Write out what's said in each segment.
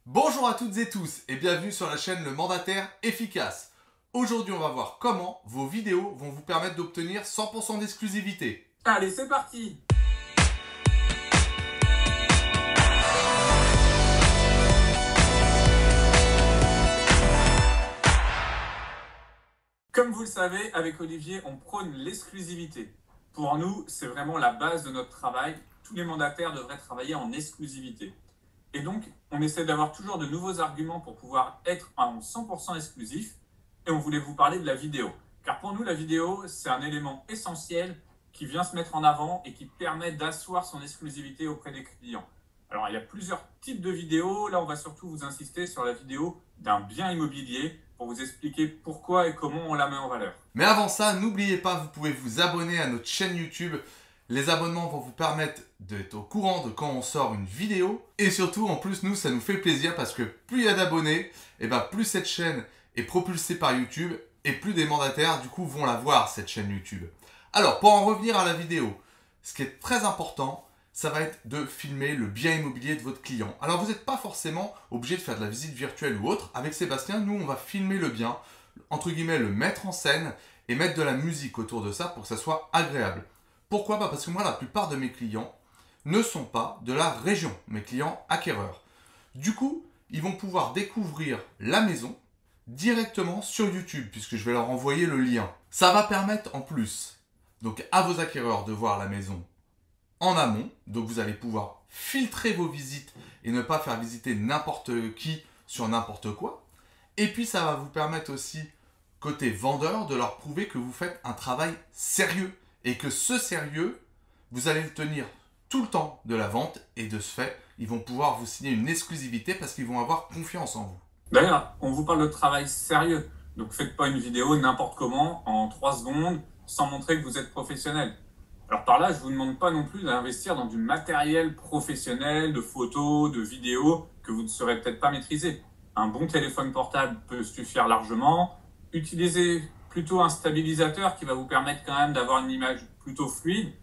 Bonjour à toutes et tous et bienvenue sur la chaîne Le Mandataire Efficace. Aujourd'hui, on va voir comment vos vidéos vont vous permettre d'obtenir 100% d'exclusivité. Allez, c'est parti! Comme vous le savez, avec Olivier, on prône l'exclusivité. Pour nous, c'est vraiment la base de notre travail. Tous les mandataires devraient travailler en exclusivité. Et donc, on essaie d'avoir toujours de nouveaux arguments pour pouvoir être en 100% exclusif. Et on voulait vous parler de la vidéo. Car pour nous, la vidéo, c'est un élément essentiel qui vient se mettre en avant et qui permet d'asseoir son exclusivité auprès des clients. Alors, il y a plusieurs types de vidéos. Là, on va surtout vous insister sur la vidéo d'un bien immobilier pour vous expliquer pourquoi et comment on la met en valeur. Mais avant ça, n'oubliez pas, vous pouvez vous abonner à notre chaîne YouTube. Les abonnements vont vous permettre d'être au courant de quand on sort une vidéo. Et surtout, en plus, nous, ça nous fait plaisir parce que plus il y a d'abonnés, et plus cette chaîne est propulsée par YouTube et plus des mandataires, du coup, vont la voir, cette chaîne YouTube. Alors, pour en revenir à la vidéo, ce qui est très important, ça va être de filmer le bien immobilier de votre client. Alors, vous n'êtes pas forcément obligé de faire de la visite virtuelle ou autre. Avec Sébastien, nous, on va filmer le bien, entre guillemets, le mettre en scène et mettre de la musique autour de ça pour que ça soit agréable. Pourquoi? Parce que moi, la plupart de mes clients ne sont pas de la région, mes clients acquéreurs. Du coup, ils vont pouvoir découvrir la maison directement sur YouTube, puisque je vais leur envoyer le lien. Ça va permettre en plus donc à vos acquéreurs de voir la maison en amont. Donc vous allez pouvoir filtrer vos visites et ne pas faire visiter n'importe qui sur n'importe quoi. Et puis ça va vous permettre aussi, côté vendeur, de leur prouver que vous faites un travail sérieux. Et que ce sérieux, vous allez le tenir tout le temps de la vente. Et de ce fait, ils vont pouvoir vous signer une exclusivité parce qu'ils vont avoir confiance en vous. D'ailleurs, on vous parle de travail sérieux. Donc, faites pas une vidéo n'importe comment, en 3 secondes, sans montrer que vous êtes professionnel. Alors par là, je vous demande pas non plus d'investir dans du matériel professionnel, de photos, de vidéos, que vous ne saurez peut-être pas maîtriser. Un bon téléphone portable peut suffire largement. Utilisez plutôt un stabilisateur qui va vous permettre quand même d'avoir une image plutôt fluide.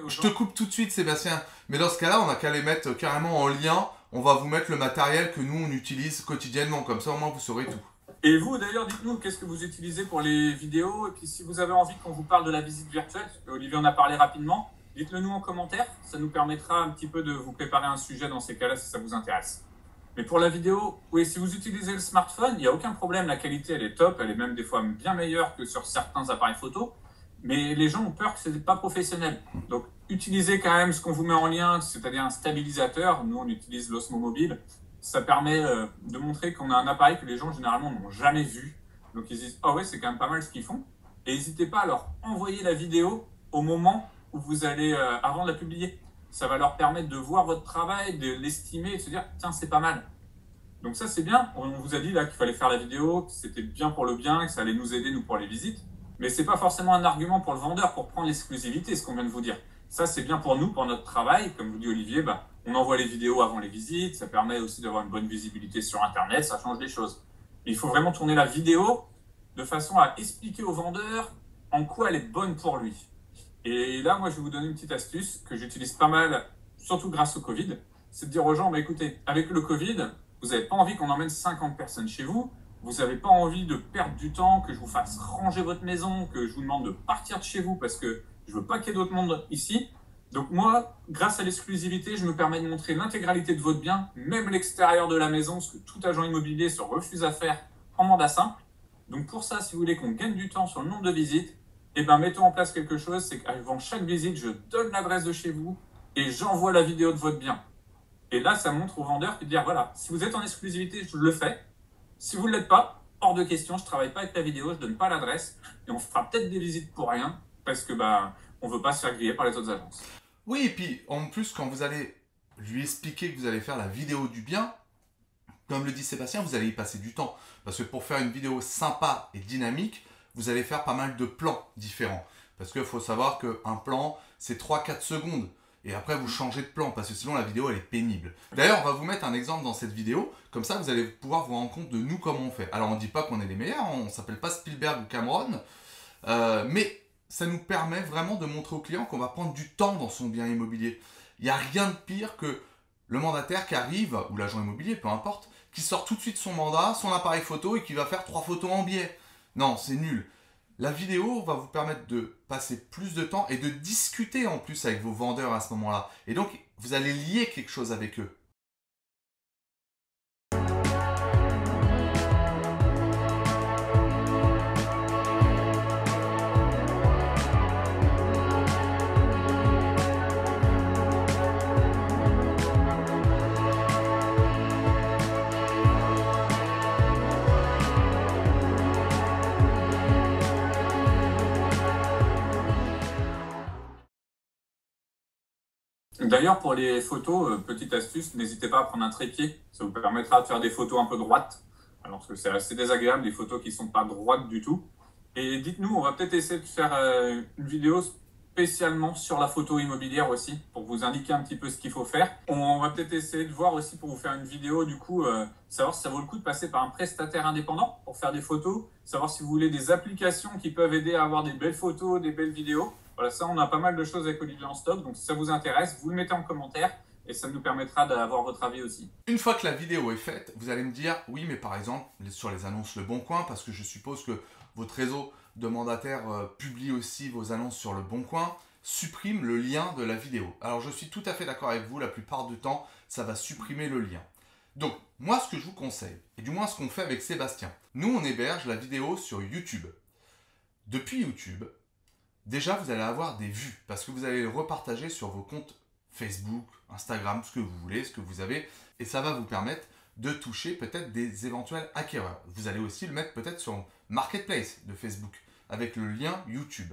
Je te coupe tout de suite, Sébastien. Mais dans ce cas-là, on n'a qu'à les mettre carrément en lien. On va vous mettre le matériel que nous, on utilise quotidiennement. Comme ça, au moins, vous saurez tout. Et vous, d'ailleurs, dites-nous, qu'est-ce que vous utilisez pour les vidéos? Et puis, si vous avez envie qu'on vous parle de la visite virtuelle, parce qu'Olivier en a parlé rapidement, dites-le nous en commentaire. Ça nous permettra un petit peu de vous préparer un sujet dans ces cas-là, si ça vous intéresse. Mais pour la vidéo, oui, si vous utilisez le smartphone, il n'y a aucun problème. La qualité, elle est top. Elle est même des fois bien meilleure que sur certains appareils photo. Mais les gens ont peur que ce n'est pas professionnel. Donc, utilisez quand même ce qu'on vous met en lien, c'est-à-dire un stabilisateur. Nous, on utilise l'Osmo Mobile. Ça permet de montrer qu'on a un appareil que les gens, généralement, n'ont jamais vu. Donc, ils disent « Ah ouais, c'est quand même pas mal ce qu'ils font ». Et n'hésitez pas à leur envoyer la vidéo au moment où vous allez, avant de la publier. Ça va leur permettre de voir votre travail, de l'estimer et de se dire « Tiens, c'est pas mal ». Donc ça, c'est bien. On vous a dit là qu'il fallait faire la vidéo, que c'était bien pour le bien, que ça allait nous aider, nous, pour les visites. Mais c'est pas forcément un argument pour le vendeur pour prendre l'exclusivité, ce qu'on vient de vous dire. Ça, c'est bien pour nous, pour notre travail. Comme vous dit Olivier, on envoie les vidéos avant les visites. Ça permet aussi d'avoir une bonne visibilité sur Internet. Ça change les choses. Mais il faut vraiment tourner la vidéo de façon à expliquer au vendeur en quoi elle est bonne pour lui. Et là, moi, je vais vous donner une petite astuce que j'utilise pas mal, surtout grâce au Covid. C'est de dire aux gens, écoutez, avec le Covid, vous n'avez pas envie qu'on emmène 50 personnes chez vous. Vous n'avez pas envie de perdre du temps, que je vous fasse ranger votre maison, que je vous demande de partir de chez vous parce que je ne veux pas qu'il y ait d'autres monde ici. Donc moi, grâce à l'exclusivité, je me permets de montrer l'intégralité de votre bien, même l'extérieur de la maison, ce que tout agent immobilier se refuse à faire en mandat simple. Donc pour ça, si vous voulez qu'on gagne du temps sur le nombre de visites, mettons en place quelque chose, c'est qu'avant chaque visite, je donne l'adresse de chez vous et j'envoie la vidéo de votre bien. Et là, ça montre au vendeur de dire, voilà, si vous êtes en exclusivité, je le fais. Si vous ne l'êtes pas, hors de question, je ne travaille pas avec la vidéo, je ne donne pas l'adresse. Et on fera peut-être des visites pour rien, parce que on ne veut pas se faire griller par les autres agences. Oui, et puis en plus, quand vous allez lui expliquer que vous allez faire la vidéo du bien, comme le dit Sébastien, vous allez y passer du temps. Parce que pour faire une vidéo sympa et dynamique, vous allez faire pas mal de plans différents. Parce qu'il faut savoir qu'un plan, c'est 3-4 secondes. Et après, vous changez de plan, parce que sinon, la vidéo, elle est pénible. D'ailleurs, on va vous mettre un exemple dans cette vidéo. Comme ça, vous allez pouvoir vous rendre compte de nous, comment on fait. Alors, on ne dit pas qu'on est les meilleurs, on ne s'appelle pas Spielberg ou Cameron. Mais ça nous permet vraiment de montrer au client qu'on va prendre du temps dans son bien immobilier. Il n'y a rien de pire que le mandataire qui arrive, ou l'agent immobilier, peu importe, qui sort tout de suite son mandat, son appareil photo et qui va faire 3 photos en biais. Non, c'est nul. La vidéo va vous permettre de passer plus de temps et de discuter en plus avec vos vendeurs à ce moment-là. Et donc, vous allez lier quelque chose avec eux. D'ailleurs, pour les photos, petite astuce, n'hésitez pas à prendre un trépied. Ça vous permettra de faire des photos un peu droites. Alors que c'est assez désagréable, les photos qui ne sont pas droites du tout. Et dites-nous, on va peut-être essayer de faire une vidéo spécialement sur la photo immobilière aussi, pour vous indiquer un petit peu ce qu'il faut faire. On va peut-être essayer de voir aussi pour vous faire une vidéo, du coup, savoir si ça vaut le coup de passer par un prestataire indépendant pour faire des photos, savoir si vous voulez des applications qui peuvent aider à avoir des belles photos, des belles vidéos. Voilà, ça, on a pas mal de choses avec Olivier en stock, donc si ça vous intéresse, vous le mettez en commentaire et ça nous permettra d'avoir votre avis aussi. Une fois que la vidéo est faite, vous allez me dire, oui, mais par exemple, sur les annonces Le Bon Coin, parce que je suppose que votre réseau de mandataires publie aussi vos annonces sur Le Bon Coin, supprime le lien de la vidéo. Alors, je suis tout à fait d'accord avec vous, la plupart du temps, ça va supprimer le lien. Donc, moi, ce que je vous conseille, et du moins ce qu'on fait avec Sébastien, nous, on héberge la vidéo sur YouTube. Depuis YouTube, déjà, vous allez avoir des vues, parce que vous allez le repartager sur vos comptes Facebook, Instagram, ce que vous voulez, ce que vous avez, et ça va vous permettre de toucher peut-être des éventuels acquéreurs. Vous allez aussi le mettre peut-être sur Marketplace de Facebook, avec le lien YouTube.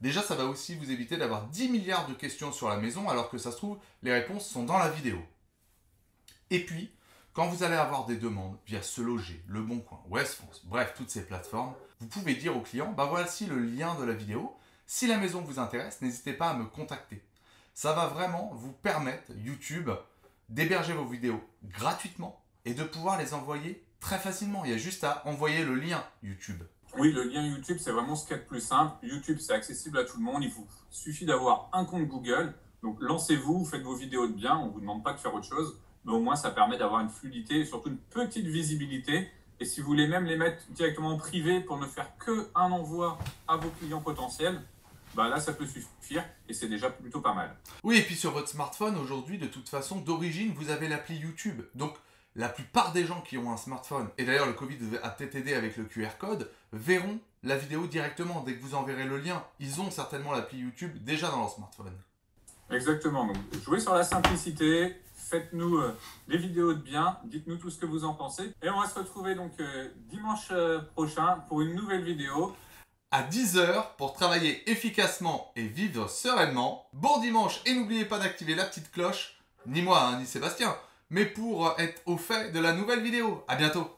Déjà, ça va aussi vous éviter d'avoir 10 milliards de questions sur la maison, alors que ça se trouve, les réponses sont dans la vidéo. Et puis, quand vous allez avoir des demandes via Se Loger, Le Bon Coin, West France, bref, toutes ces plateformes, vous pouvez dire au client, bah voici le lien de la vidéo. Si la maison vous intéresse, n'hésitez pas à me contacter. Ça va vraiment vous permettre, YouTube, d'héberger vos vidéos gratuitement et de pouvoir les envoyer très facilement. Il y a juste à envoyer le lien YouTube. Oui, le lien YouTube, c'est vraiment ce qu'il y a de plus simple. YouTube, c'est accessible à tout le monde. Il vous suffit d'avoir un compte Google. Donc, lancez-vous, faites vos vidéos de bien. On ne vous demande pas de faire autre chose. Mais au moins, ça permet d'avoir une fluidité et surtout une petite visibilité. Et si vous voulez même les mettre directement en privé pour ne faire qu'un envoi à vos clients potentiels, bah là, ça peut suffire et c'est déjà plutôt pas mal. Oui, et puis sur votre smartphone, aujourd'hui, de toute façon, d'origine, vous avez l'appli YouTube. Donc, la plupart des gens qui ont un smartphone, et d'ailleurs le Covid a peut-être aidé avec le QR code, verront la vidéo directement dès que vous enverrez le lien. Ils ont certainement l'appli YouTube déjà dans leur smartphone. Exactement. Donc, jouez sur la simplicité, faites-nous des vidéos de bien, dites-nous tout ce que vous en pensez. Et on va se retrouver donc dimanche prochain pour une nouvelle vidéo. À 10h pour travailler efficacement et vivre sereinement. Bon dimanche et n'oubliez pas d'activer la petite cloche, ni moi, ni Sébastien, mais pour être au fait de la nouvelle vidéo. À bientôt.